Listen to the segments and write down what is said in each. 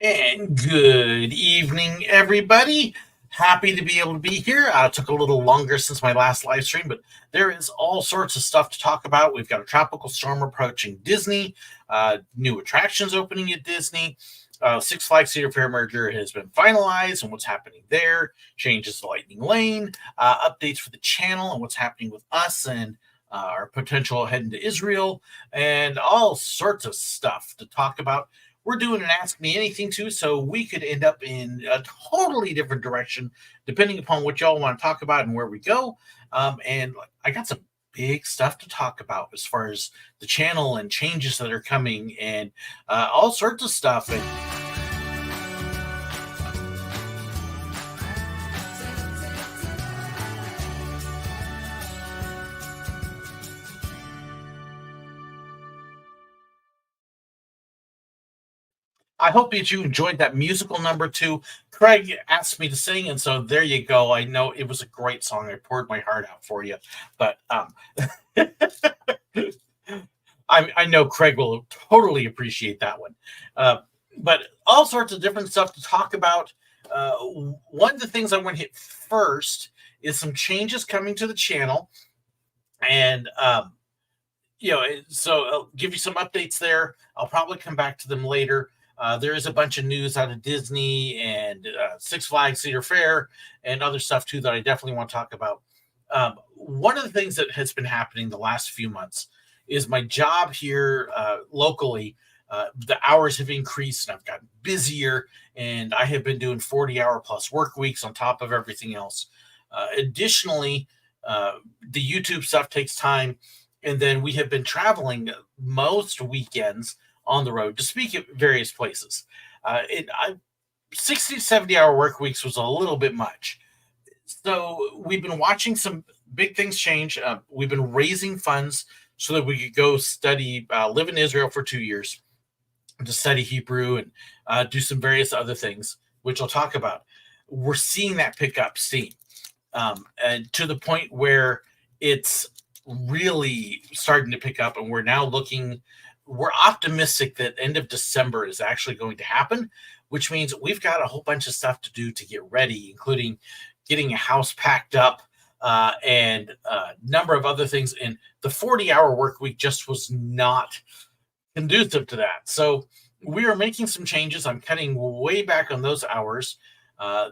And good evening, everybody. Happy to be able to be here. It took a little longer since my last live stream, but there is all sorts of stuff to talk about. We've got a tropical storm approaching Disney, new attractions opening at Disney. Six Flags Cedar Fair merger has been finalized and what's happening there, changes to Lightning Lane, updates for the channel and what's happening with us and our potential heading to Israel, and all sorts of stuff to talk about. We're doing an Ask Me Anything too, so we could end up in a totally different direction depending upon what y'all want to talk about and where we go. And I got some big stuff to talk about as far as the channel and changes that are coming and all sorts of stuff. And I hope that you enjoyed that musical number too. Craig asked me to sing, and so there you go. I know it was a great song. I poured my heart out for you, but I know Craig will totally appreciate that one. Uh, but all sorts of different stuff to talk about. One of the things I want to hit first is some changes coming to the channel, and so I'll give you some updates there. I'll probably come back to them later. There is a bunch of news out of Disney and Six Flags Cedar Fair and other stuff too that I definitely want to talk about. One of the things that has been happening the last few months is my job here locally. The hours have increased and I've gotten busier, and I have been doing 40-hour plus work weeks on top of everything else. Additionally, the YouTube stuff takes time. And then we have been traveling most weekends on the road to speak at various places. 60, 70-hour work weeks was a little bit much. So we've been watching some big things change. We've been raising funds so that we could go study, live in Israel for 2 years to study Hebrew and do some various other things, which I'll talk about. We're seeing that pick up steam, and to the point where it's really starting to pick up, and we're optimistic that end of December is actually going to happen, which means we've got a whole bunch of stuff to do to get ready, including getting a house packed up and a number of other things. And the 40-hour work week just was not conducive to that. So we are making some changes. I'm cutting way back on those hours.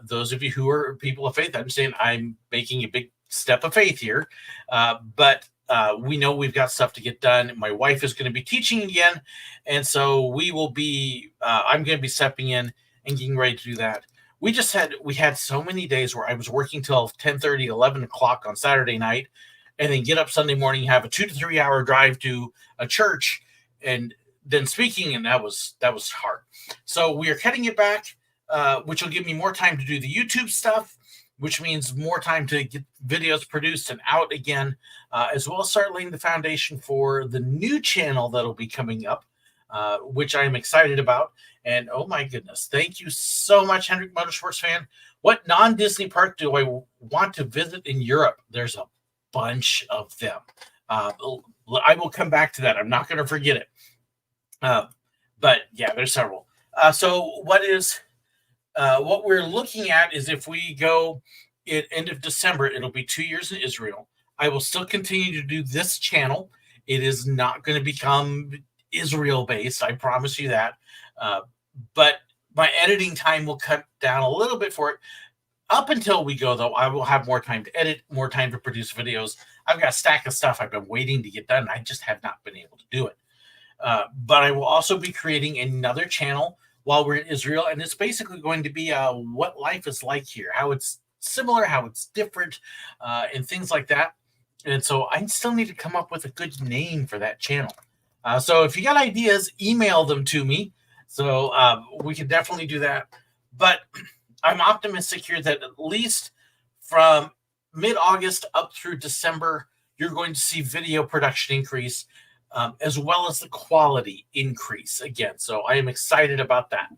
Those of you who are people of faith, I'm saying I'm making a big step of faith here. But we know we've got stuff to get done. My wife is going to be teaching again. And so I'm going to be stepping in and getting ready to do that. We had so many days where I was working till 10:30, 11 o'clock on Saturday night, and then get up Sunday morning, have a 2 to 3 hour drive to a church and then speaking. And that was hard. So we are cutting it back, which will give me more time to do the YouTube stuff, which means more time to get videos produced and out again, as well as start laying the foundation for the new channel that'll be coming up, which I'm excited about. And oh my goodness, thank you so much, Hendrick Motorsports fan. What non-Disney park do I want to visit in Europe? There's a bunch of them. I will come back to that. I'm not going to forget it. But yeah, there's several. So what we're looking at is if we go at end of December, it'll be 2 years in Israel. I will still continue to do this channel. It is not going to become Israel based. I promise you that. But my editing time will cut down a little bit for it. Up until we go, though, I will have more time to edit, more time to produce videos. I've got a stack of stuff I've been waiting to get done. I just have not been able to do it. But I will also be creating another channel while we're in Israel, and it's basically going to be what life is like here, how it's similar, how it's different, and things like that. And so I still need to come up with a good name for that channel. So if you got ideas, email them to me. So we can definitely do that. But I'm optimistic here that at least from mid-August up through December, you're going to see video production increase, as well as the quality increase again. So I am excited about that.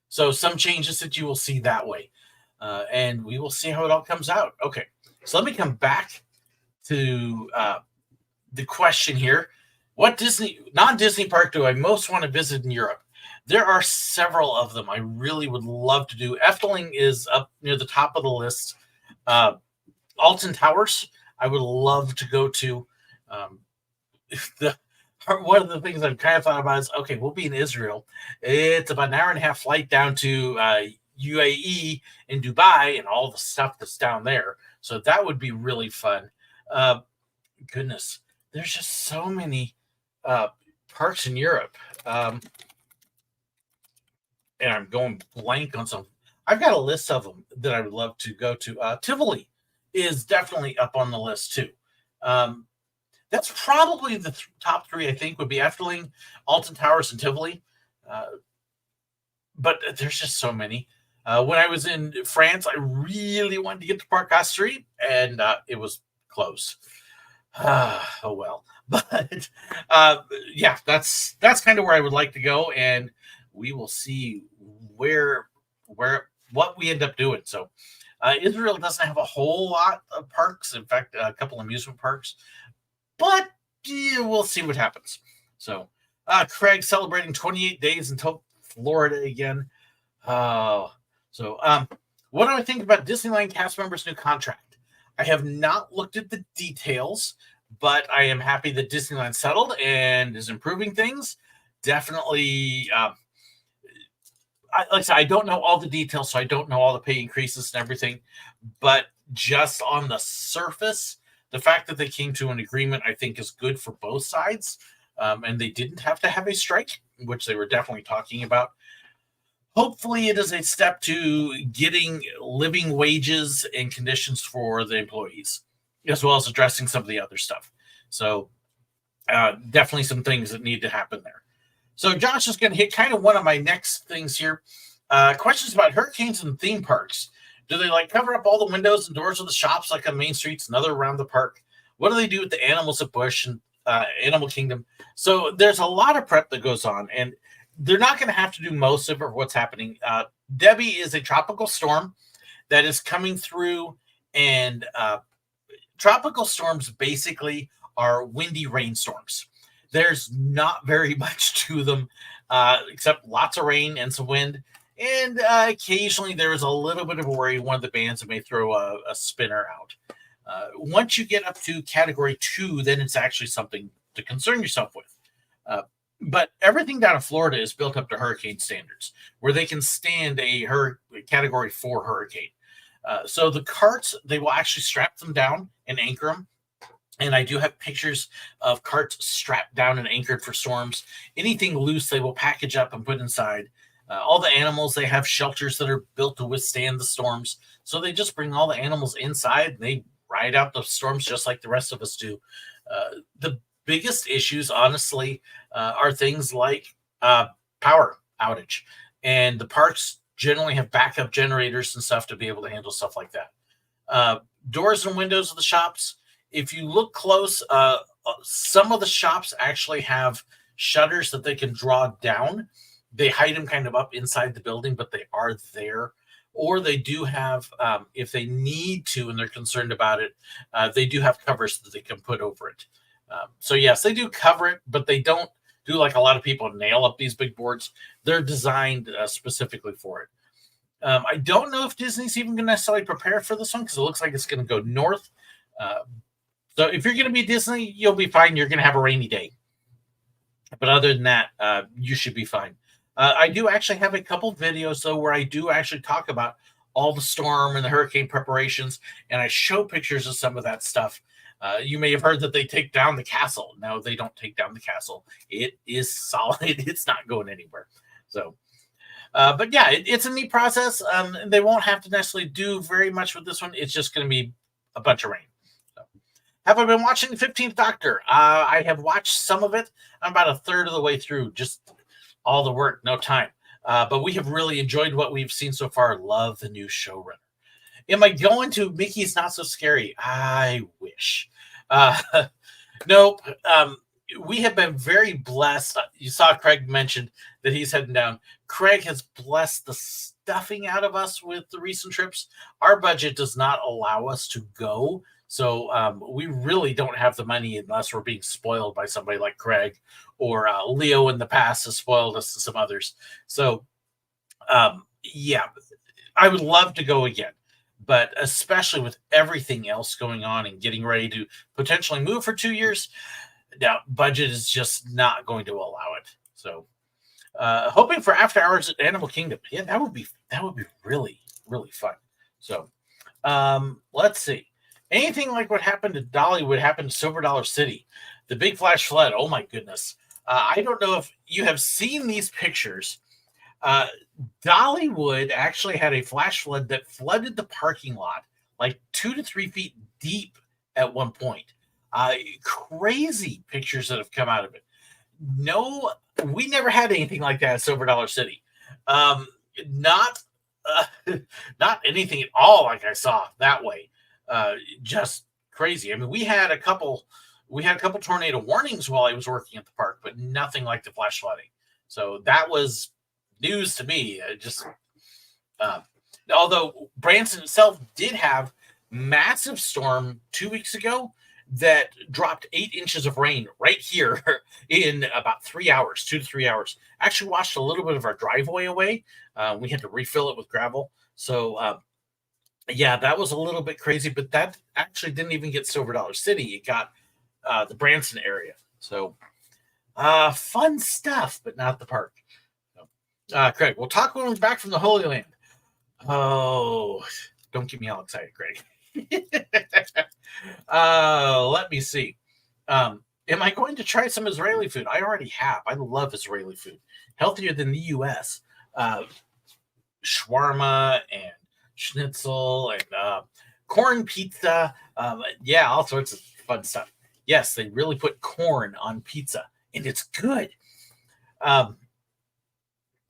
So some changes that you will see that way. And we will see how it all comes out. Okay, so let me come back to the question here. What non-Disney park do I most want to visit in Europe? There are several of them I really would love to do. Efteling is up near the top of the list. Uh, Alton Towers, I would love to go to. Um, the One of the things I've kind of thought about is, okay, we'll be in Israel. It's about an hour and a half flight down to UAE in Dubai and all the stuff that's down there. So that would be really fun. Uh, Goodness, there's just so many uh, parks in Europe. And I'm going blank on some. I've got a list of them that I would love to go to. Tivoli is definitely up on the list too. Um, that's probably the top three. I think would be Efteling, Alton Towers, and Tivoli. Uh, but there's just so many. When I was in France, I really wanted to get to Parc Astrid, and it was closed. Oh well, but uh, yeah, that's kind of where I would like to go, and we will see where where what we end up doing. So, Israel doesn't have a whole lot of parks. In fact, a couple amusement parks, but yeah, we'll see what happens. So, Craig celebrating 28 days until Florida again. Oh, what do I think about Disneyland cast members' new contract? I have not looked at the details, but I am happy that Disneyland settled and is improving things. Definitely, like I said, I don't know all the details, so I don't know all the pay increases and everything. But just on the surface, the fact that they came to an agreement, I think, is good for both sides. And they didn't have to have a strike, which they were definitely talking about. Hopefully, it is a step to getting living wages and conditions for the employees, as well as addressing some of the other stuff. So, definitely some things that need to happen there. So, Josh is going to hit kind of one of my next things here. Questions about hurricanes and theme parks. Do they like cover up all the windows and doors of the shops like on Main Streets and other around the park? What do they do with the animals at Busch and Animal Kingdom? So, there's a lot of prep that goes on, and they're not going to have to do most of it. What's happening? Debby is a tropical storm that is coming through, and tropical storms basically are windy rainstorms. There's not very much to them, except lots of rain and some wind. And occasionally there is a little bit of a worry one of the bands may throw a spinner out. Once you get up to category 2, then it's actually something to concern yourself with. But everything down in Florida is built up to hurricane standards, where they can stand a category 4 hurricane. So the carts, they will actually strap them down and anchor them. And I do have pictures of carts strapped down and anchored for storms. Anything loose, they will package up and put inside. All the animals, they have shelters that are built to withstand the storms. So they just bring all the animals inside. And they ride out the storms just like the rest of us do. The biggest issues, honestly, are things like power outage. And the parks generally have backup generators and stuff to be able to handle stuff like that. Doors and windows of the shops. If you look close, some of the shops actually have shutters that they can draw down. They hide them kind of up inside the building, but they are there. Or they do have, if they need to and they're concerned about it, they do have covers that they can put over it. So yes, they do cover it, but they don't do like a lot of people nail up these big boards. They're designed specifically for it. I don't know if Disney's even going to necessarily prepare for this one because it looks like it's going to go north. So if you're going to be Disney, you'll be fine. You're going to have a rainy day. But other than that, you should be fine. I do actually have a couple videos, though, where I do actually talk about all the storm and the hurricane preparations, and I show pictures of some of that stuff. You may have heard that they take down the castle. No, they don't take down the castle. It is solid. It's not going anywhere. So, but yeah, it's a neat process. They won't have to necessarily do very much with this one. It's just going to be a bunch of rain. So, have I been watching the 15th Doctor? I have watched some of it. I'm about a third of the way through. Just all the work, no time. But we have really enjoyed what we've seen so far. Love the new showrunner. Am I going to Mickey's Not So Scary? I wish. Nope. We have been very blessed. You saw Craig mentioned that he's heading down. Craig has blessed the stuffing out of us with the recent trips. Our budget does not allow us to go So we really don't have the money unless we're being spoiled by somebody like Craig or Leo in the past has spoiled us to some others. So yeah, I would love to go again, but especially with everything else going on and getting ready to potentially move for 2 years, now budget is just not going to allow it. So hoping for after hours at Animal Kingdom. Yeah, that would be really really fun. So let's see. Anything like what happened to Dolly would happen to Silver Dollar City, the big flash flood. Oh my goodness! I don't know if you have seen these pictures. Uh, Dollywood actually had a flash flood that flooded the parking lot like 2 to 3 feet deep at one point. Crazy pictures that have come out of it. No, we never had anything like that at Silver Dollar City. Not not anything at all like I saw that way. Just crazy. I mean, we had a couple tornado warnings while I was working at the park, but nothing like the flash flooding. So that was news to me. Just uh, although Branson itself did have massive storm 2 weeks ago that dropped 8 inches of rain right here in about 3 hours, 2 to 3 hours. Actually, washed a little bit of our driveway away. We had to refill it with gravel. So, yeah, that was a little bit crazy, but that actually didn't even get Silver Dollar City. It got the Branson area. So, fun stuff, but not the park. So, Craig, we'll talk when we're back from the Holy Land. Oh, don't get me all excited, Craig. Let me see. Am I going to try some Israeli food? I already have. I love Israeli food. Healthier than the US. Uh, Shawarma and schnitzel and corn pizza. Yeah, all sorts of fun stuff. Yes, they really put corn on pizza, and it's good. Um,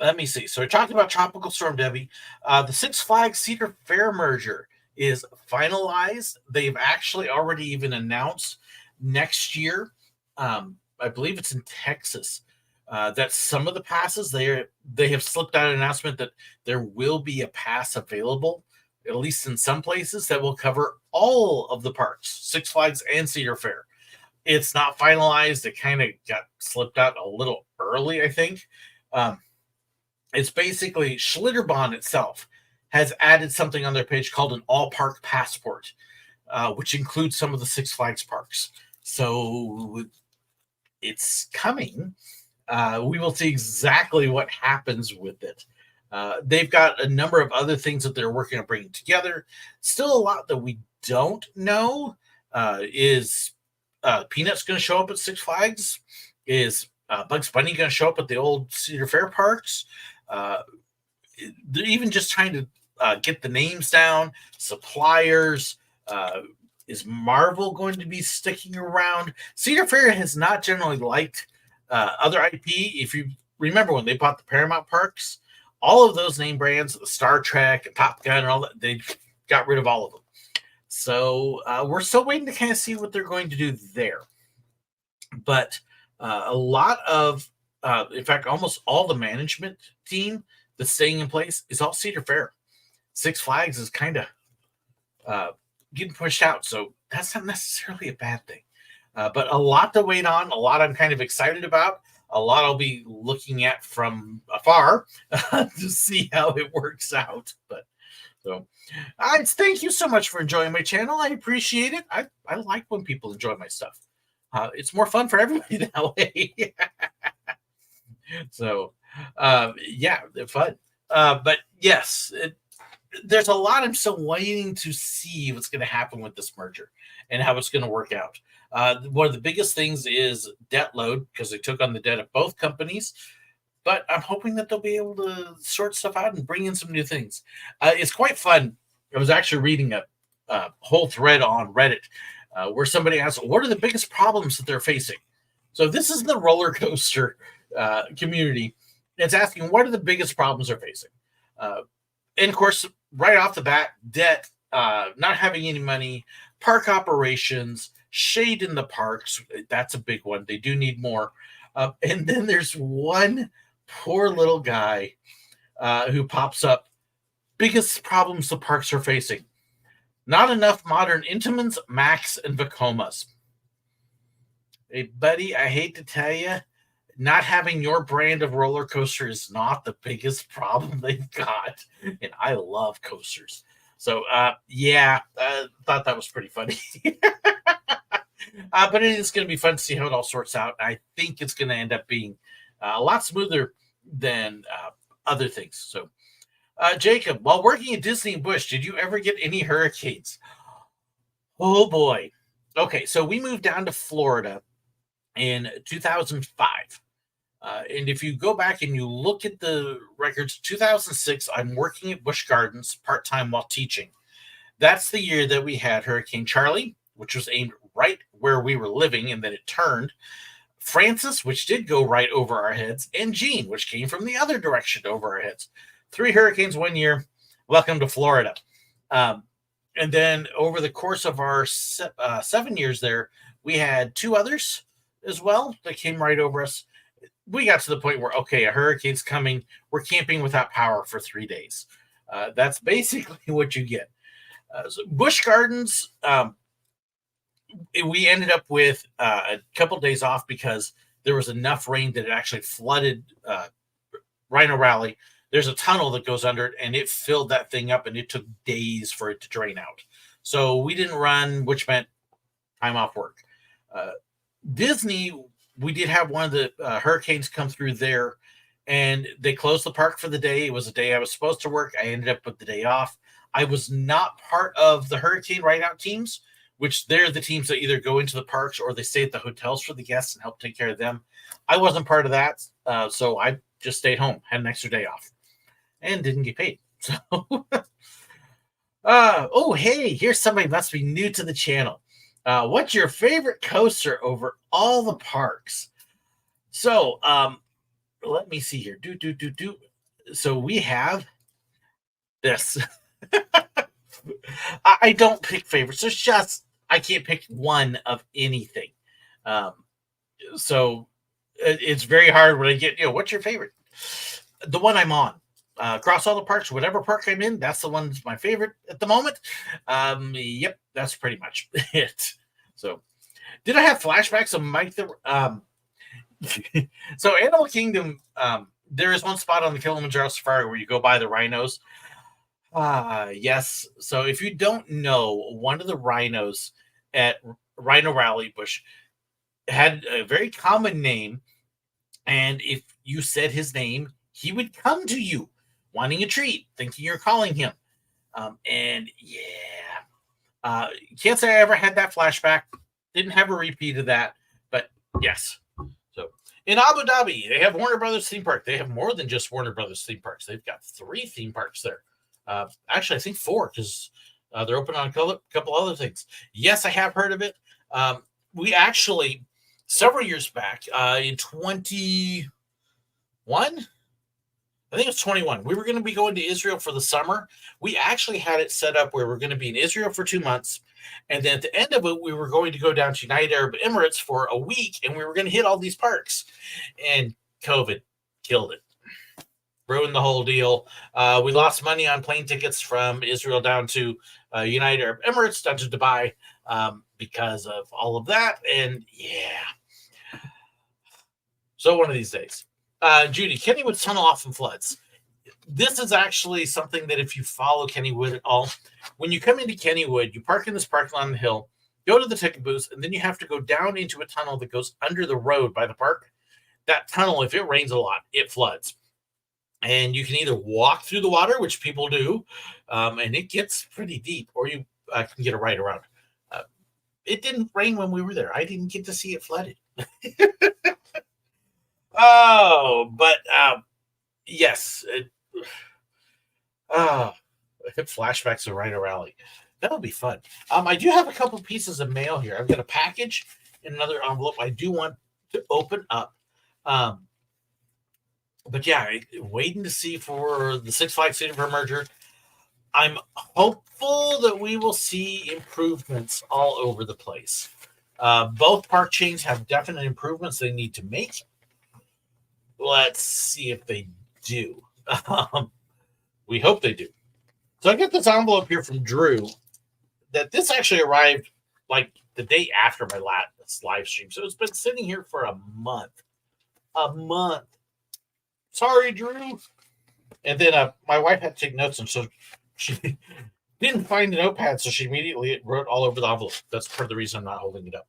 Let me see. So we're talking about Tropical Storm Debby. The Six Flags Cedar Fair merger is finalized. They've actually already even announced next year. I believe it's in Texas. That some of the passes they have slipped out an announcement that there will be a pass available, at least in some places, that will cover all of the parks, Six Flags and Cedar Fair. It's not finalized. It kind of got slipped out a little early, I think. Um, it's basically Schlitterbahn itself has added something on their page called an all park passport, which includes some of the Six Flags parks. So it's coming. We will see exactly what happens with it. They've got a number of other things that they're working on bringing together. Still a lot that we don't know. Is Peanuts going to show up at Six Flags? Is Bugs Bunny going to show up at the old Cedar Fair parks? Uh, they're even just trying to get the names down, suppliers. Is Marvel going to be sticking around? Cedar Fair has not generally liked other IP. If you remember when they bought the Paramount parks, all of those name brands, the Star Trek and Top Gun and all that, they got rid of all of them. So we're still waiting to kind of see what they're going to do there. But a lot of, in fact, almost all the management team that's staying in place is all Cedar Fair. Six Flags is kind of getting pushed out. So that's not necessarily a bad thing. But a lot to wait on, a lot I'm kind of excited about, a lot I'll be looking at from afar to see how it works out. But so thank you so much for enjoying my channel. I appreciate it. I like when people enjoy my stuff. It's more fun for everybody that way. So yeah, they're fun. But yes, there's a lot I'm still waiting to see what's going to happen with this merger and how it's going to work out. One of the biggest things is debt load because they took on the debt of both companies. But I'm hoping that they'll be able to sort stuff out and bring in some new things. It's quite fun. I was actually reading a whole thread on Reddit where somebody asked, what are the biggest problems that they're facing? So this is the roller coaster community. It's asking, what are the biggest problems they're facing? And of course, right off the bat, debt, not having any money, park operations, shade in the parks. That's a big one. They do need more. And then there's one poor little guy who pops up. Biggest problems the parks are facing. Not enough modern Intamans, Max, and Vacomas. Hey, buddy, I hate to tell you, not having your brand of roller coaster is not the biggest problem they've got. And I love coasters. So, thought that was pretty funny. But it is going to be fun to see how it all sorts out. I think it's going to end up being a lot smoother than other things. So, Jacob, while working at Disney and Busch, did you ever get any hurricanes? Oh boy. Okay, so we moved down to Florida in 2005. And if you go back and you look at the records, 2006, I'm working at Busch Gardens part-time while teaching. That's the year that we had Hurricane Charlie, which was aimed right where we were living, and then it turned. Francis, which did go right over our heads, and Jean, which came from the other direction over our heads. 3 hurricanes one year. Welcome to Florida. And then over the course of our 7 years there, we had 2 others as well that came right over us. We got to the point where, okay, a hurricane's coming. We're camping without power for 3 days. That's basically what you get. So Busch Gardens, we ended up with a couple days off because there was enough rain that it actually flooded Rhino Rally. There's a tunnel that goes under it, and it filled that thing up, and it took days for it to drain out. So we didn't run, which meant time off work. Disney, we did have one of the hurricanes come through there, and they closed the park for the day. It was a day I was supposed to work. I ended up with the day off. I was not part of the hurricane ride-out teams, which they're the teams that either go into the parks or they stay at the hotels for the guests and help take care of them. I wasn't part of that, so I just stayed home, had an extra day off, and didn't get paid. So, oh, hey, here's somebody must be new to the channel. What's your favorite coaster over all the parks? So, let me see here. So we have this. I don't pick favorites. There's just, I can't pick one of anything. So it's very hard when I get, what's your favorite? The one I'm on. Across all the parks, whatever park I'm in, that's the one that's my favorite at the moment. Yep, that's pretty much it. So, did I have flashbacks of Mike the So Animal Kingdom, there is one spot on the Kilimanjaro Safari where you go by the rhinos. Yes. So if you don't know, one of the rhinos at Rhino Rally Busch had a very common name, and if you said his name, he would come to you wanting a treat, thinking you're calling him. And yeah, can't say I ever had that flashback. Didn't have a repeat of that, but yes. So in Abu Dhabi, they have Warner Brothers theme park. They have more than just Warner Brothers theme parks. They've got 3 theme parks there. Actually, I think 4 because they're open on a couple other things. Yes, I have heard of it. We actually, several years back, in 21, I think it's 21. We were going to be going to Israel for the summer. We actually had it set up where we're going to be in Israel for 2 months. And then at the end of it, we were going to go down to United Arab Emirates for a week, and we were going to hit all these parks. And COVID killed it. Ruined the whole deal. We lost money on plane tickets from Israel down to United Arab Emirates, down to Dubai, because of all of that. And yeah. So one of these days. Judy, Kennywood's tunnel often floods. This is actually something that if you follow Kennywood at all, when you come into Kennywood, you park in this parking lot on the hill, go to the ticket booth, and then you have to go down into a tunnel that goes under the road by the park. That tunnel, if it rains a lot, it floods. And you can either walk through the water, which people do, and it gets pretty deep, or you can get a ride around. It didn't rain when we were there. I didn't get to see it flooded. Oh, but yes. Flashbacks of Rhino Rally. That'll be fun. I do have a couple pieces of mail here. I've got a package in another envelope I do want to open up. But yeah, waiting to see for the Six Flags Cedar Fair merger. I'm hopeful that we will see improvements all over the place. Both park chains have definite improvements they need to make. Let's see if they do. We hope they do. So I get this envelope here from Drew. that this actually arrived like the day after my last live stream. So it's been sitting here for a month. A month. Sorry, Drew. And then my wife had to take notes, and so she didn't find a notepad, so she immediately wrote all over the envelope. That's part of the reason I'm not holding it up.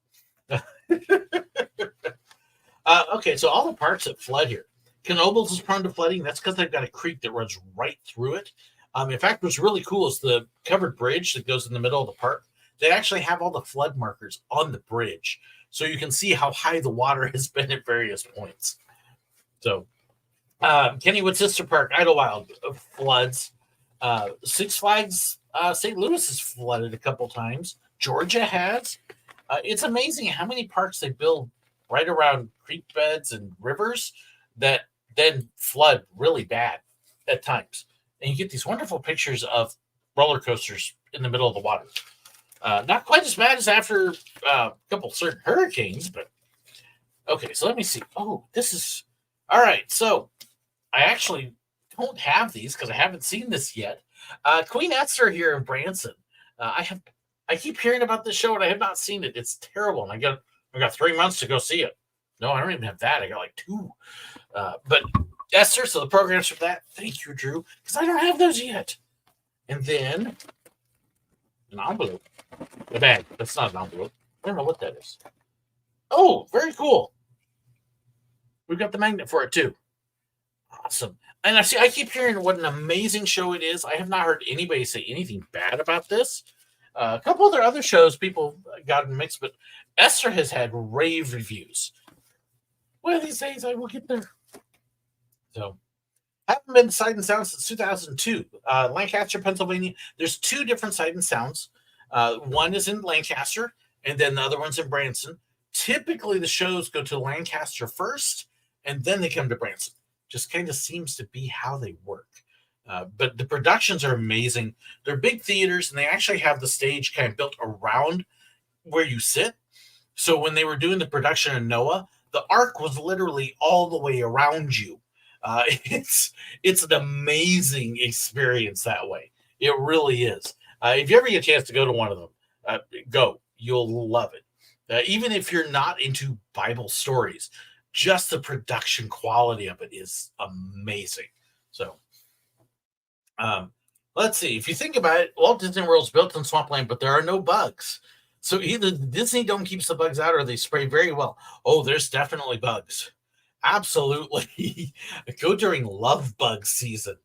Okay, so all the parks that flood here. Knoebels is prone to flooding. That's because they've got a creek that runs right through it. In fact, what's really cool is the covered bridge that goes in the middle of the park. They actually have all the flood markers on the bridge, so you can see how high the water has been at various points. So, Kennywood Sister Park, Idlewild floods. Six Flags St. Louis has flooded a couple times. Georgia has. It's amazing how many parks they build right around creek beds and rivers that then flood really bad at times. And you get these wonderful pictures of roller coasters in the middle of the water. Not quite as bad as after a couple certain hurricanes, but okay, so let me see. Oh, this is all right. So I actually don't have these because I haven't seen this yet. Queen Esther here in Branson. I keep hearing about this show and I have not seen it. It's terrible. And I got 3 months to go see it. No, I don't even have that. I got like 2. But Esther, so the programs for that. Thank you, Drew, because I don't have those yet. And then an envelope. A bag. That's not an envelope. I don't know what that is. Oh, very cool. We've got the magnet for it too. Awesome. And I keep hearing what an amazing show it is. I have not heard anybody say anything bad about this. A couple other shows people got mixed, but Esther has had rave reviews. One of these days I will get there. So, haven't been to Sight and Sound since 2002. Lancaster, Pennsylvania. There's 2 different Sight and Sounds. One is in Lancaster, and then the other one's in Branson. Typically, the shows go to Lancaster first, and then they come to Branson. Just kind of seems to be how they work. But the productions are amazing. They're big theaters, and they actually have the stage kind of built around where you sit. So when they were doing the production in Noah, the arc was literally all the way around you. It's an amazing experience that way. It really is. If you ever get a chance to go to one of them, go. You'll love it. Even if you're not into Bible stories, just the production quality of it is amazing. So, let's see. If you think about it, Walt Disney World's built in swampland, but there are no bugs. So either the Disney Dome keeps the bugs out or they spray very well. Oh, there's definitely bugs. Absolutely. Go during love bug season.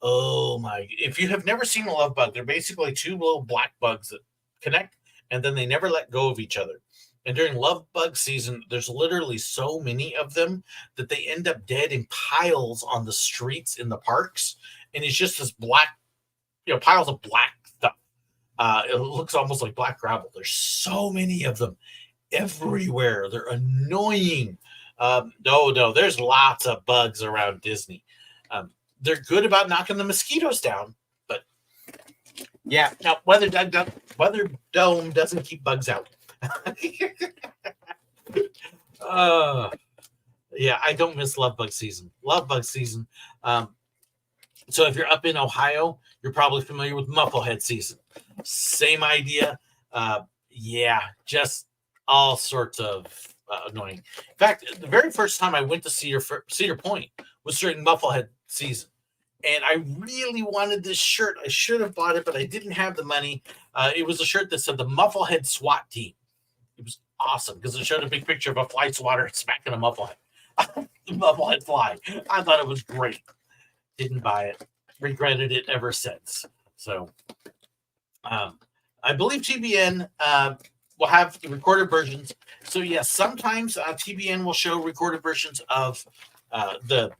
Oh my. If you have never seen a love bug, they're basically 2 little black bugs that connect and then they never let go of each other. And during love bug season, there's literally so many of them that they end up dead in piles on the streets in the parks. And it's just this black, piles of black stuff. It looks almost like black gravel. There's so many of them everywhere. They're annoying. No, there's lots of bugs around Disney. They're good about knocking the mosquitoes down, but yeah. Now, Weather Dome doesn't keep bugs out. Yeah, I don't miss love bug season. So if you're up in Ohio, you're probably familiar with mufflehead season. Same idea. Yeah, just all sorts of annoying. In fact, the very first time I went to Cedar Point was during mufflehead season. And I really wanted this shirt. I should have bought it, but I didn't have the money. It was a shirt that said the Mufflehead SWAT team. It was awesome because it showed a big picture of a fly swatter smacking a mufflehead. The mufflehead fly. I thought it was great. Didn't buy it. Regretted it ever since. So I believe TBN will have recorded versions. So yes, sometimes TBN will show recorded versions of their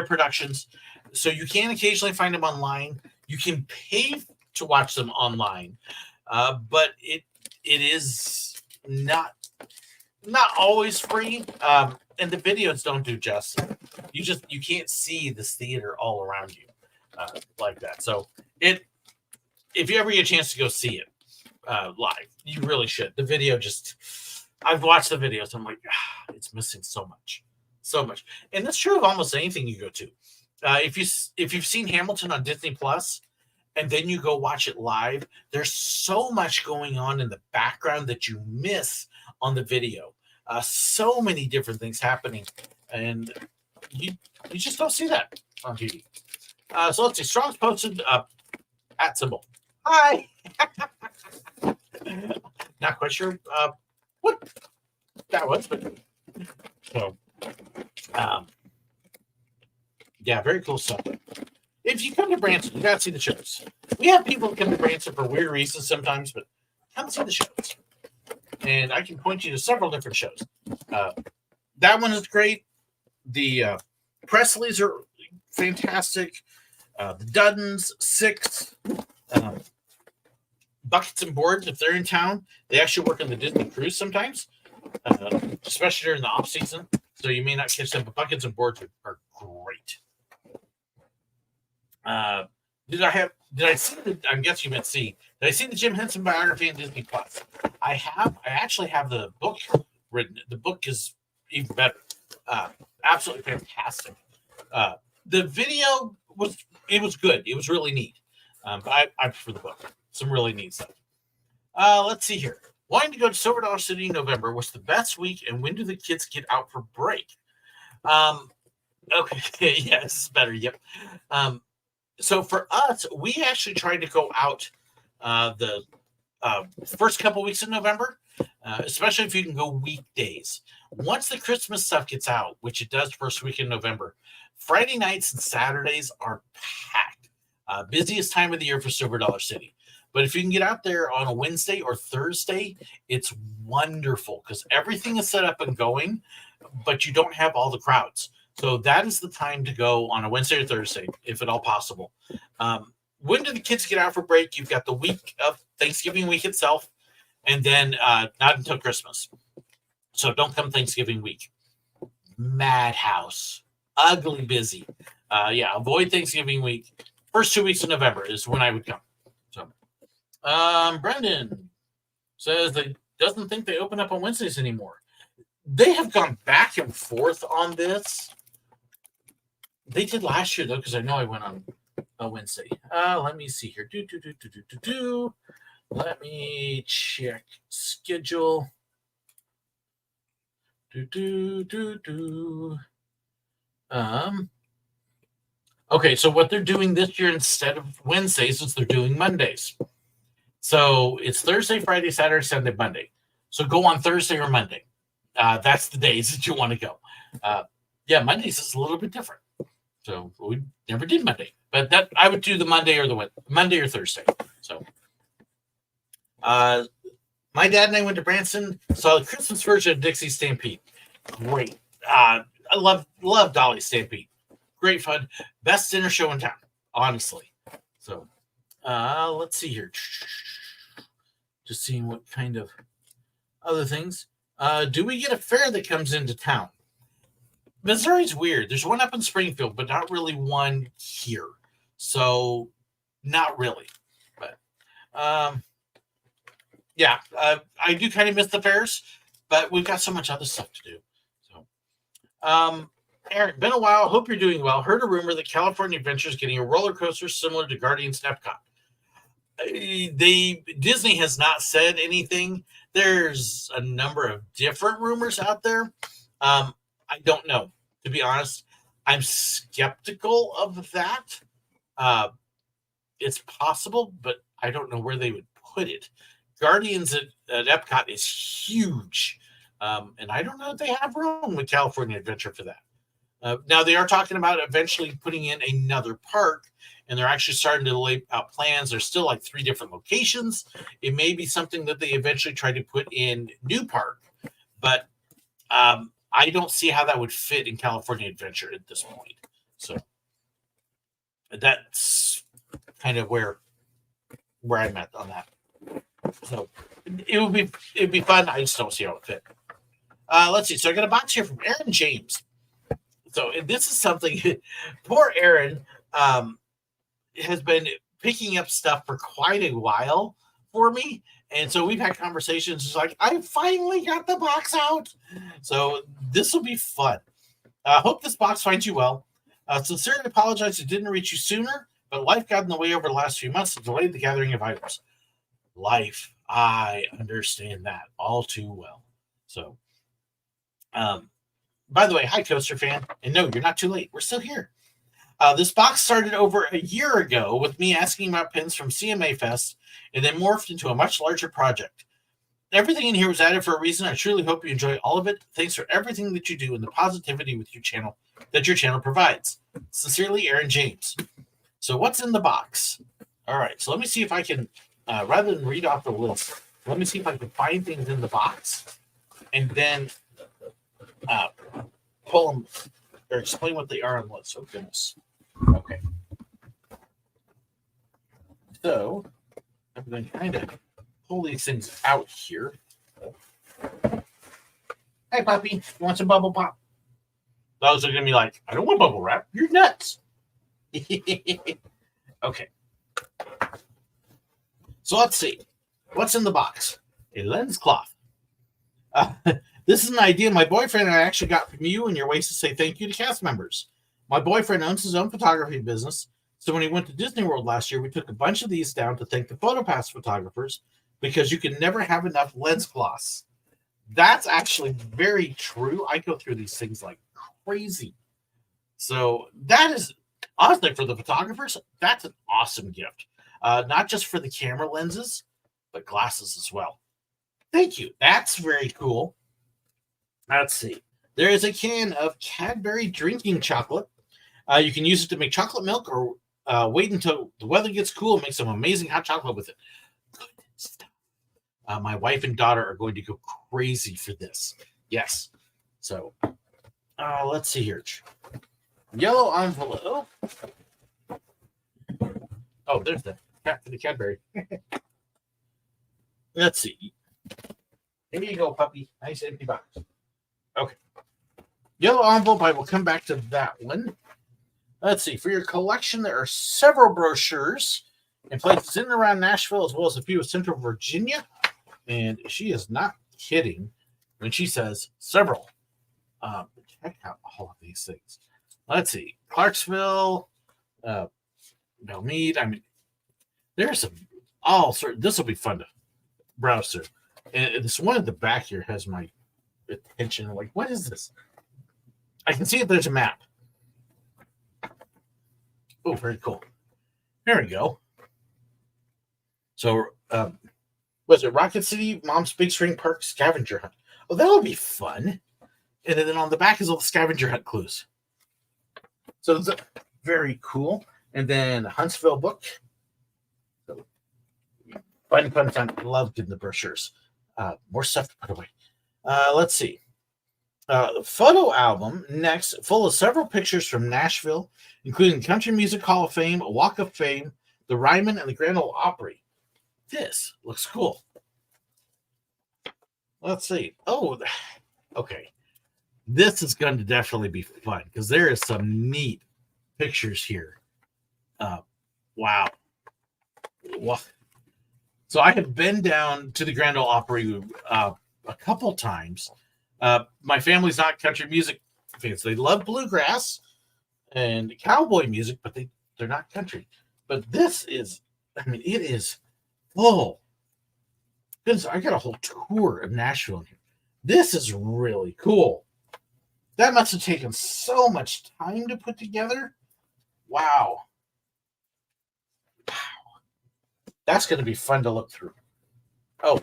productions. So you can occasionally find them online. You can pay to watch them online, but it is not always free. And the videos don't do justice. You can't see this theater all around you like that. So if you ever get a chance to go see it live, you really should. The video I've watched the videos. I'm like, it's missing so much. And that's true of almost anything you go to. If you've seen Hamilton on Disney Plus, and then you go watch it live, there's so much going on in the background that you miss on the video. So many different things happening, and you just don't see that on TV. So let's see. Strong's posted at symbol. Hi. Not quite sure what that was, but so yeah, very cool stuff. If you come to Branson, you gotta see the shows. We have people who come to Branson for weird reasons sometimes, but come see the shows. And I can point you to several different shows. That one is great. The Presleys are fantastic. The Duddens, Six, Buckets and Boards, if they're in town, they actually work on the Disney cruise sometimes, especially during the off season. So you may not catch them, but Buckets and Boards are great. Did I see the? I guess you meant see. Did I see the Jim Henson biography on Disney Plus? I have. I actually have the book written. The book is even better. Absolutely fantastic. The video was good. It was really neat. But I prefer the book. Some really neat stuff. Let's see here. Wanting to go to Silver Dollar City in November. What's the best week, and when do the kids get out for break? Okay, yeah, this is better. Yep. So for us, we actually tried to go out the first couple weeks in November, especially if you can go weekdays. Once the Christmas stuff gets out, which it does first week in November, Friday nights and Saturdays are packed. Busiest time of the year for Silver Dollar City. But if you can get out there on a Wednesday or Thursday, it's wonderful because everything is set up and going, but you don't have all the crowds. So that is the time to go on a Wednesday or Thursday, if at all possible. When do the kids get out for break? You've got the week of Thanksgiving week itself, and then not until Christmas. So don't come Thanksgiving week. Madhouse. Ugly busy. Avoid Thanksgiving week. First 2 weeks of November is when I would come. So, Brendan says they doesn't think they open up on Wednesdays anymore. They have gone back and forth on this. They did last year, though, because I know I went on a Wednesday. Let me see here. Let me check schedule. Okay, so what they're doing this year instead of Wednesdays is they're doing Mondays. So it's Thursday, Friday, Saturday, Sunday, Monday. So go on Thursday or Monday. That's the days that you want to go. Mondays is a little bit different. So we never did Monday, but that I would do the Monday or Thursday. So, my dad and I went to Branson, saw the Christmas version of Dixie Stampede. Great. I love Dolly Stampede. Great fun. Best dinner show in town, honestly. So, let's see here. Just seeing what kind of other things. Do we get a fair that comes into town? Missouri's weird. There's one up in Springfield, but not really one here. So, not really. But, I do kind of miss the fairs, but we've got so much other stuff to do. So, Aaron, been a while. Hope you're doing well. Heard a rumor that California Adventure is getting a roller coaster similar to Guardians Epcot. Disney has not said anything. There's a number of different rumors out there. I don't know, to be honest. I'm skeptical of that. It's possible, but I don't know where they would put it. Guardians at Epcot is huge, and I don't know if they have room with California Adventure for that. Now, they are talking about eventually putting in another park, and they're actually starting to lay out plans. There's still like 3 different locations. It may be something that they eventually try to put in New Park, but I don't see how that would fit in California Adventure at this point. So that's kind of where I'm at on that. So it'd be fun. I just don't see how it fit. Let's see. So I got a box here from Aaron James. So this is something. Poor Aaron has been picking up stuff for quite a while for me. And so we've had conversations. It's like, I finally got the box out. So this will be fun. I hope this box finds you well. Sincerely apologize it didn't reach you sooner, but life got in the way over the last few months and delayed the gathering of items. Life, I understand that all too well. So, by the way, hi, Coaster fan. And no, you're not too late. We're still here. This box started over a year ago with me asking about pins from CMA Fest and then morphed into a much larger project. Everything in here was added for a reason. I truly hope you enjoy all of it. Thanks for everything that you do and the positivity with your channel that your channel provides. Sincerely, Aaron James. So what's in the box? All right, so let me see if I can, rather than read off the list, let me see if I can find things in the box and then pull them or explain what they are on the list. Oh, goodness. Okay. So I'm going to kind of pull these things out here. Hey, puppy, you want some bubble pop? Those are going to be like, I don't want bubble wrap. You're nuts. Okay. So let's see. What's in the box? A lens cloth. This is an idea my boyfriend and I actually got from you and your ways to say thank you to cast members. My boyfriend owns his own photography business, so when he went to Disney World last year, we took a bunch of these down to thank the PhotoPass photographers because you can never have enough lens cloths. That's actually very true. I go through these things like crazy. So that is, honestly, for the photographers, that's an awesome gift. Not just for the camera lenses, but glasses as well. Thank you. That's very cool. Let's see. There is a can of Cadbury drinking chocolate. You can use it to make chocolate milk or wait until the weather gets cool and make some amazing hot chocolate with it. Good stuff. My wife and daughter are going to go crazy for this. Yes. So let's see here. Yellow envelope. Oh, there's the Cadbury. Let's see. Here you go, puppy. Nice empty box. Okay. Yellow envelope. I will come back to that one. Let's see. For your collection, there are several brochures in places in and around Nashville, as well as a few of Central Virginia. And she is not kidding when she says several. Check out all of these things. Let's see. Clarksville, Belmead. I mean, there's some all sorts. This will be fun to browse through. And this one at the back here has my attention. Like, what is this? I can see if there's a map. Oh, very cool. There we go. So, was it Rocket City, Mom's Big Spring Park Scavenger Hunt? Oh, that'll be fun. And then on the back is all the scavenger hunt clues. So it's very cool. And then Huntsville book. So, fun. Love getting the brochures. More stuff to put away. Let's see. The photo album next, full of several pictures from Nashville, including Country Music Hall of Fame, Walk of Fame, the Ryman, and the Grand Ole Opry. This looks cool. Let's see. Oh, okay. This is going to definitely be fun because there is some neat pictures here. Wow. So I have been down to the Grand Ole Opry a couple times. My family's not country music fans. They love bluegrass and cowboy music, but they're not country. But this is, I mean, it is full. Goodness, I got a whole tour of Nashville in here. This is really cool. That must have taken so much time to put together. Wow. That's going to be fun to look through. Oh,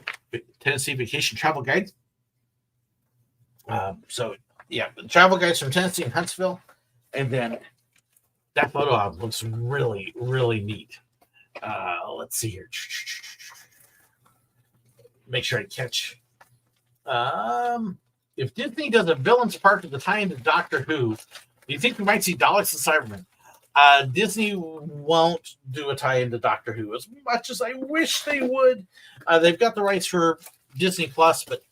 Tennessee Vacation Travel Guide. So, yeah, the travel guides from Tennessee and Huntsville. And then that photo album looks really, really neat. Let's see here. Make sure I catch. If Disney does a Villains Park at the tie-in to Doctor Who, do you think we might see Daleks and Cybermen? Disney won't do a tie-in to Doctor Who as much as I wish they would. They've got the rights for Disney Plus, but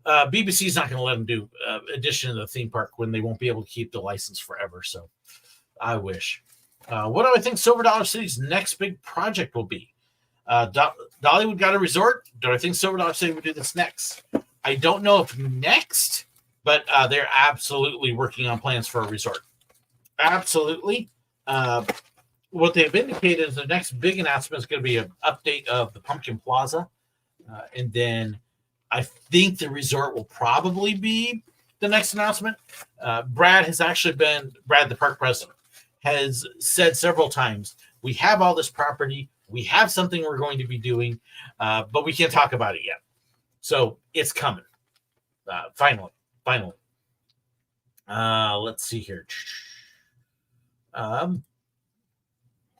BBC's not going to let them do addition to the theme park when they won't be able to keep the license forever. So I wish. What do I think Silver Dollar City's next big project will be? Dollywood got a resort. Do I think Silver Dollar City would do this next? I don't know if next, but they're absolutely working on plans for a resort. Absolutely. what they've indicated is the next big announcement is going to be an update of the Pumpkin Plaza. And then I think the resort will probably be the next announcement. Brad, the park president, has said several times, we have all this property. We have something we're going to be doing, but we can't talk about it yet. So it's coming. Finally. Let's see here.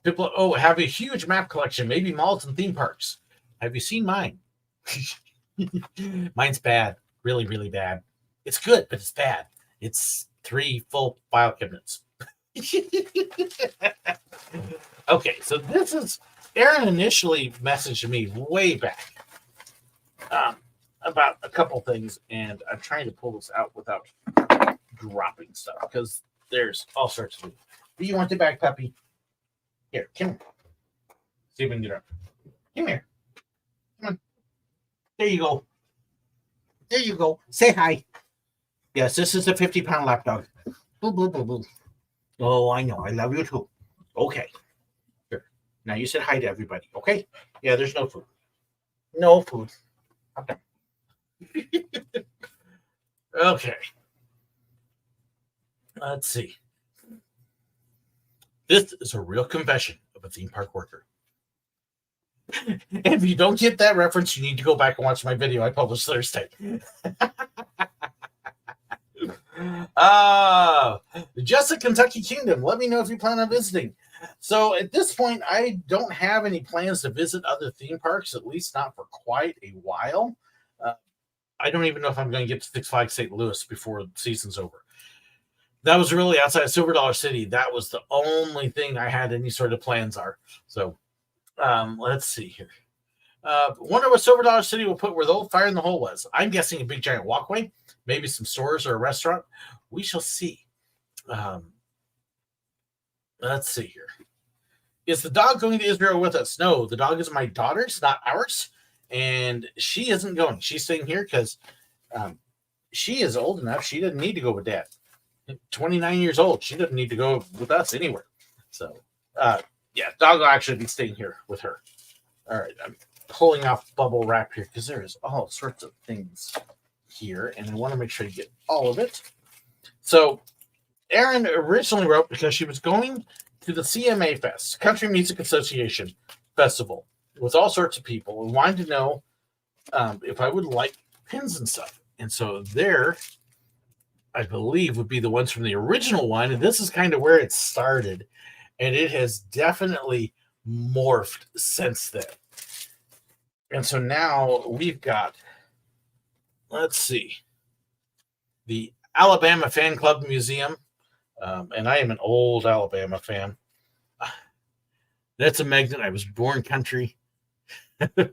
People have a huge map collection, maybe malls and theme parks. Have you seen mine? Mine's bad. Really, really bad. It's good, but it's bad. It's 3 full file cabinets. Okay, so this is Aaron initially messaged me way back about a couple things, and I'm trying to pull this out without dropping stuff because there's all sorts of. Do you want the bag, puppy? Here, come here. See if we can get up. Come here. Come on. There you go. There you go. Say hi. Yes, this is a 50-pound lap dog. Boo, boo, boo, boo. Oh, I know. I love you too. Okay. Here. Now you said hi to everybody. Okay? Yeah, there's no food. No food. Okay. Okay. Let's see. This is a real confession of a theme park worker. If you don't get that reference, you need to go back and watch my video I published Thursday. Just a Kentucky Kingdom. Let me know if you plan on visiting. So at this point, I don't have any plans to visit other theme parks, at least not for quite a while. I don't even know if I'm going to get to Six Flags St. Louis before the season's over. That was really outside of Silver Dollar City. That was the only thing I had any sort of plans are. So let's see here. Wonder what Silver Dollar City will put where the old Fire in the Hole was. I'm guessing a big giant walkway, maybe some stores or a restaurant. We shall see. Let's see here. Is the dog going to Israel with us? No, the dog is my daughter's, not ours. And she isn't going. She's staying here because she is old enough. She doesn't need to go with Dad. 29 years old. She doesn't need to go with us anywhere. So, yeah, dog will actually be staying here with her. All right, I'm pulling off bubble wrap here because there is all sorts of things here, and I want to make sure you get all of it. So, Erin originally wrote because she was going to the CMA Fest, Country Music Association Festival, with all sorts of people, and wanted to know if I would like pins and stuff. And so there, I believe, would be the ones from the original one, and this is kind of where it started, and it has definitely morphed since then. And so now we've got, let's see, the Alabama Fan Club Museum, and I am an old Alabama fan. That's a magnet. I was born country. So,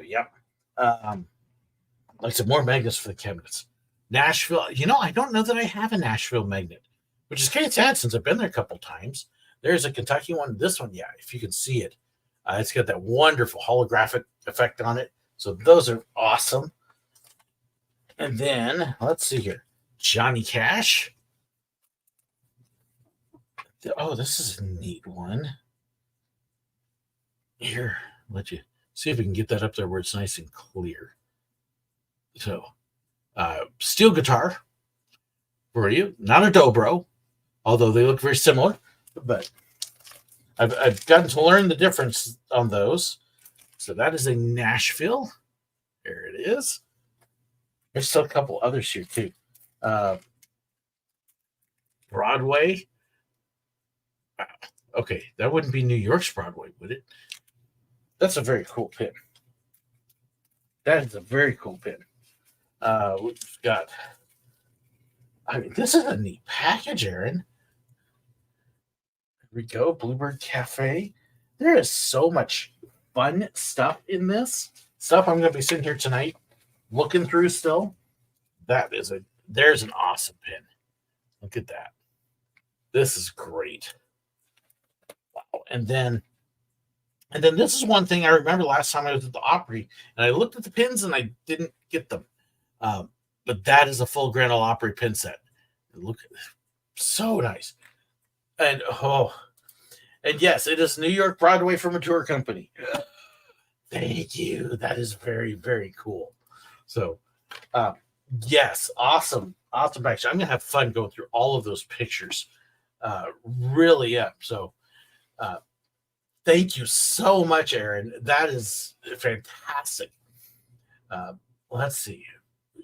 yep. Like some more magnets for the cabinets. Nashville. I don't know that I have a Nashville magnet, which is kind of sad since I've been there a couple times. There's a Kentucky one. This one, yeah, if you can see it. It's got that wonderful holographic effect on it. So those are awesome. And then, let's see here. Johnny Cash. Oh, this is a neat one. Here, let you see if we can get that up there where it's nice and clear. So, steel guitar for you. Not a dobro, although they look very similar. But I've gotten to learn the difference on those. So that is a Nashville. There it is. There's still a couple others here too. Broadway. Okay, that wouldn't be New York's Broadway, would it? That's a very cool pin. That is a very cool pin. We've got. This is a neat package, Aaron. Here we go, Bluebird Cafe. There is so much fun stuff in this. Stuff I'm going to be sitting here tonight looking through still. There's an awesome pin. Look at that. This is great. Wow. And then this is one thing I remember last time I was at the Opry, and I looked at the pins and I didn't get them. But that is a full Grand Ole Opry pin set. Look at this. So nice. And and yes, it is New York Broadway from a tour company. Thank you. That is very, very cool. So, uh, yes, awesome, awesome picture. I'm gonna have fun going through all of those pictures. Really, yeah. So, uh, thank you so much, Aaron. That is fantastic. Uh, let's see.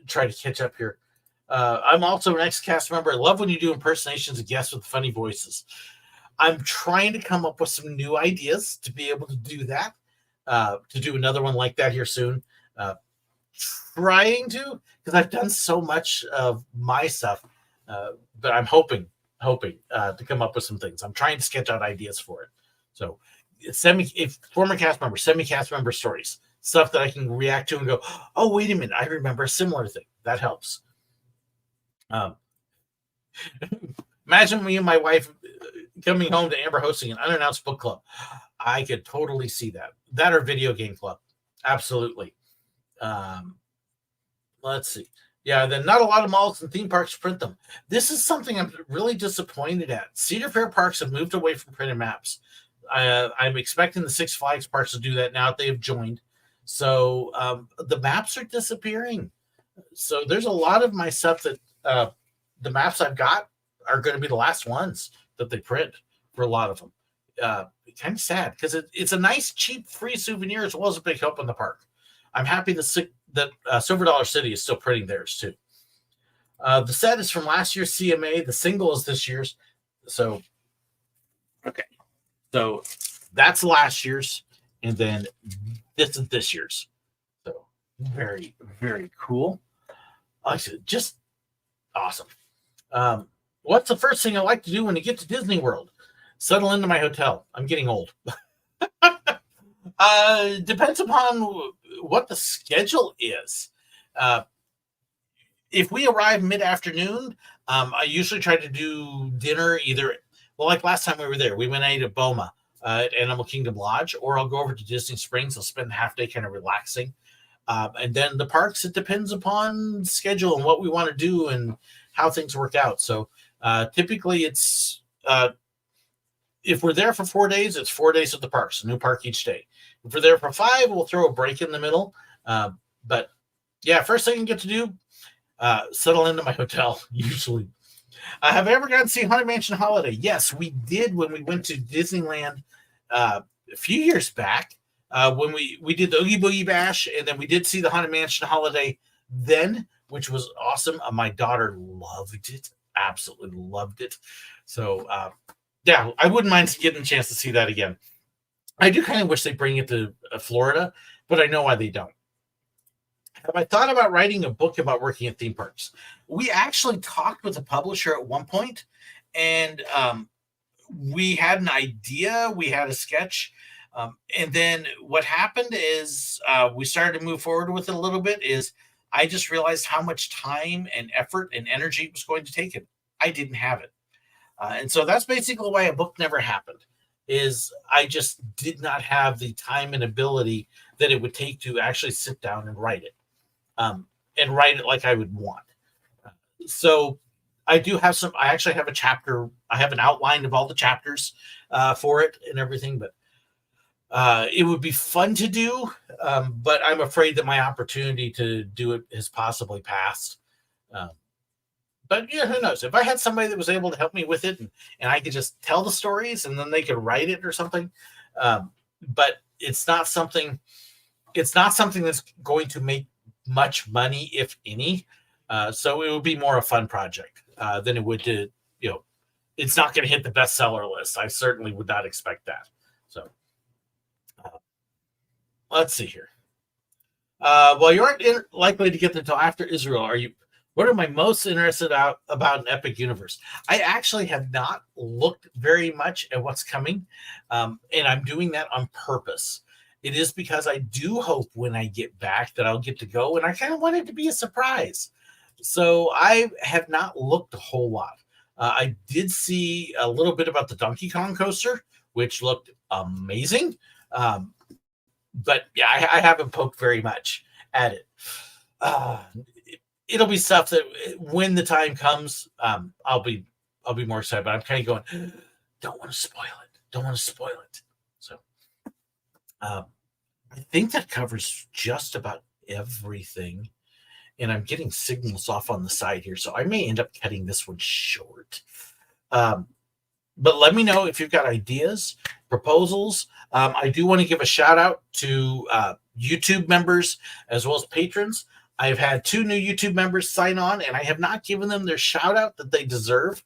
Try to catch up here. I'm also an ex-cast member. I love when you do impersonations of guests with funny voices. I'm trying to come up with some new ideas to be able to do that. To do another one like that here soon. Uh, Trying to, because I've done so much of my stuff, but I'm hoping to come up with some things. I'm trying to sketch out ideas for it. So send me, if former cast members, send me cast member stories, stuff that I can react to and go, oh, wait a minute, I remember a similar thing. That helps. Imagine me and my wife coming home to Amber hosting an unannounced book club. I could totally see that. That or video game club. Absolutely. Let's see. Yeah, then not a lot of malls and theme parks print them. This is something I'm really disappointed at. Cedar Fair parks have moved away from printed maps. I'm expecting the Six Flags parks to do that now that they have joined. So the maps are disappearing. So there's a lot of my stuff that the maps I've got are going to be the last ones that they print for a lot of them. Kind of sad because it's a nice, cheap, free souvenir as well as a big help in the park. I'm happy that Silver Dollar City is still printing theirs too. The set is from last year's CMA. The single is this year's. So, okay. So that's last year's. And then this is this year's. So very, very cool. Like I said, just awesome. What's the first thing I like to do when you get to Disney World? Settle into my hotel. I'm getting old. Depends upon what the schedule is. If we arrive mid-afternoon, I usually try to do dinner either, well, like last time we were there, we went and ate at Boma at Animal Kingdom Lodge, or I'll go over to Disney Springs. I'll spend the half day kind of relaxing. And then the parks, it depends upon schedule and what we want to do and how things work out. So typically it's, if we're there for 4 days, it's 4 days at the parks, a new park each day. If we're there for 5, we'll throw a break in the middle. But yeah, first thing you get to do, settle into my hotel, usually. Have I ever gotten to see Haunted Mansion Holiday? Yes, we did when we went to Disneyland a few years back. When we did the Oogie Boogie Bash, and then we did see the Haunted Mansion Holiday then, which was awesome. My daughter loved it, absolutely loved it. So, yeah, I wouldn't mind getting a chance to see that again. I do kind of wish they bring it to Florida, but I know why they don't. Have I thought about writing a book about working at theme parks? We actually talked with a publisher at one point, and we had an idea, we had a sketch, and then what happened is we started to move forward with it a little bit. Is I just realized how much time and effort and energy it was going to take, and I didn't have it. And so that's basically why a book never happened, is I just did not have the time and ability that it would take to actually sit down and write it, and write it like I would want. So I do have I actually have a chapter. I have an outline of all the chapters for it and everything, but it would be fun to do, but I'm afraid that my opportunity to do it has possibly passed. But yeah, who knows? If I had somebody that was able to help me with it, and I could just tell the stories, and then they could write it or something. But it's not something. It's not something that's going to make much money, if any. So it would be more a fun project than it would to, it's not going to hit the bestseller list. I certainly would not expect that. So let's see here. Well, you aren't likely to get there until after Israel. Are you? What am I most interested about an epic universe? I actually have not looked very much at what's coming, and I'm doing that on purpose. It is because I do hope when I get back that I'll get to go, and I kind of want it to be a surprise. So I have not looked a whole lot. I did see a little bit about the Donkey Kong coaster, which looked amazing. But yeah, I haven't poked very much at it. It'll be stuff that when the time comes, I'll be more excited. But I'm kind of going, don't want to spoil it. Don't want to spoil it. So I think that covers just about everything. And I'm getting signals off on the side here, so I may end up cutting this one short. But let me know if you've got ideas, proposals. I do want to give a shout out to YouTube members as well as patrons. I've had 2 new YouTube members sign on, and I have not given them their shout out that they deserve.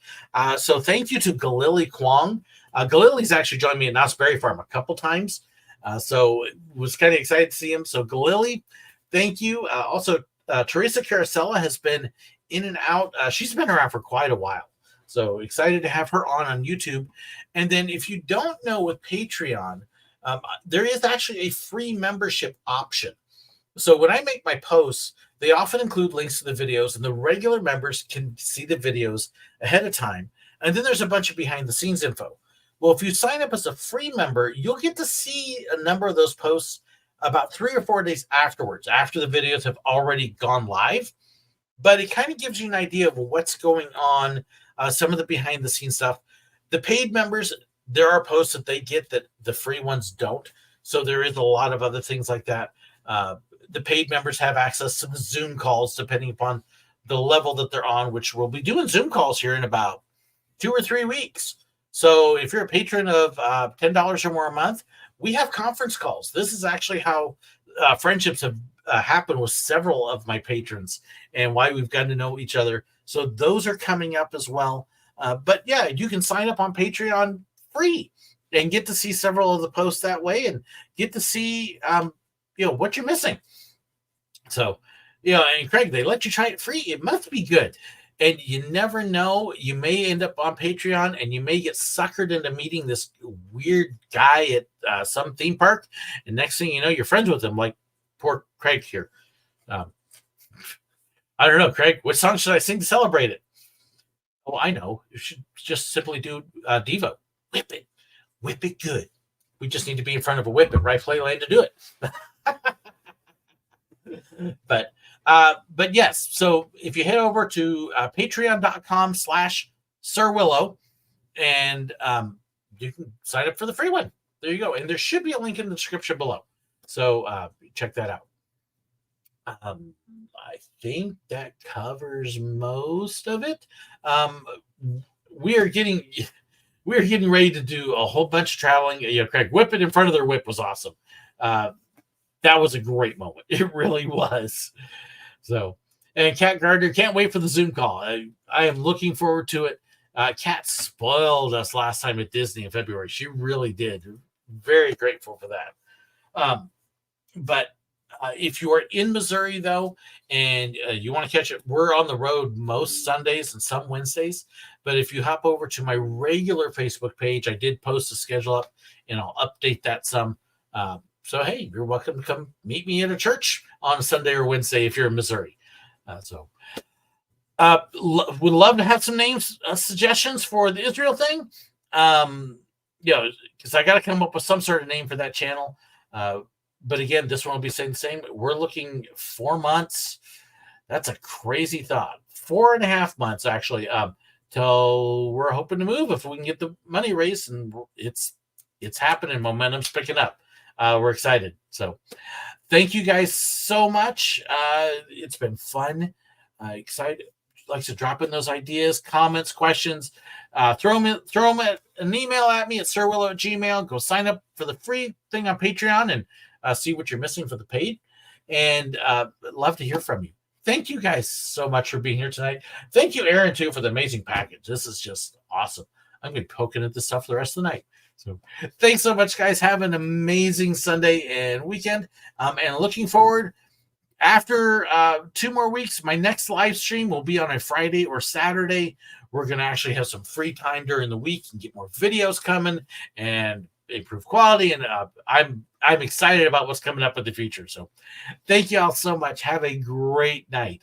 So thank you to Galili Kwong. Galili's actually joined me at Knott's Berry Farm a couple times. So was kind of excited to see him. So Galili, thank you. Also, Teresa Carosella has been in and out. She's been around for quite a while. So excited to have her on YouTube. And then if you don't know with Patreon, there is actually a free membership option. So when I make my posts, they often include links to the videos, and the regular members can see the videos ahead of time. And then there's a bunch of behind the scenes info. Well, if you sign up as a free member, you'll get to see a number of those posts about 3 or 4 days afterwards, after the videos have already gone live. But it kind of gives you an idea of what's going on, some of the behind the scenes stuff. The paid members, there are posts that they get that the free ones don't. So there is a lot of other things like that. The paid members have access to the Zoom calls, depending upon the level that they're on, which we'll be doing Zoom calls here in about 2 or 3 weeks. So if you're a patron of $10 or more a month, we have conference calls. This is actually how friendships have happened with several of my patrons and why we've gotten to know each other. So those are coming up as well. But yeah, you can sign up on Patreon free and get to see several of the posts that way and get to see, what you're missing. So, and Craig, they let you try it free. It must be good. And you never know, you may end up on Patreon and you may get suckered into meeting this weird guy at some theme park. And next thing you know, you're friends with him, like poor Craig here. I don't know, Craig, what song should I sing to celebrate it? Oh, I know. You should just simply do Devo. Whip it good. We just need to be in front of a whip at Right Playland to do it. But yes, so if you head over to patreon.com/SirWillow and you can sign up for the free one. There you go. And there should be a link in the description below. So check that out. I think that covers most of it. We are getting ready to do a whole bunch of traveling. Craig, whip it in front of their whip was awesome. That was a great moment. It really was. So, and Kat Gardner, can't wait for the Zoom call. I am looking forward to it. Kat spoiled us last time at Disney in February. She really did. Very grateful for that. But if you are in Missouri, though, and you want to catch it, we're on the road most Sundays and some Wednesdays. But if you hop over to my regular Facebook page, I did post a schedule up, and I'll update that some. So, hey, you're welcome to come meet me at a church on Sunday or Wednesday if you're in Missouri. Would love to have some names, suggestions for the Israel thing. Because I got to come up with some sort of name for that channel. But again, this one will be saying the same. We're looking 4 months. That's a crazy thought. 4.5 months, actually, till we're hoping to move if we can get the money raised. And it's happening. Momentum's picking up. We're excited. So thank you guys so much. It's been fun. Excited. Like to drop in those ideas, comments, questions. Throw them an email at me at SirWillow@gmail.com. Go sign up for the free thing on Patreon and see what you're missing for the paid. And love to hear from you. Thank you guys so much for being here tonight. Thank you, Aaron, too, for the amazing package. This is just awesome. I'm going to be poking at this stuff for the rest of the night. So thanks so much, guys. Have an amazing Sunday and weekend. And looking forward, after 2 more weeks, my next live stream will be on a Friday or Saturday. We're going to actually have some free time during the week and get more videos coming and improve quality. And I'm excited about what's coming up in the future. So thank you all so much. Have a great night.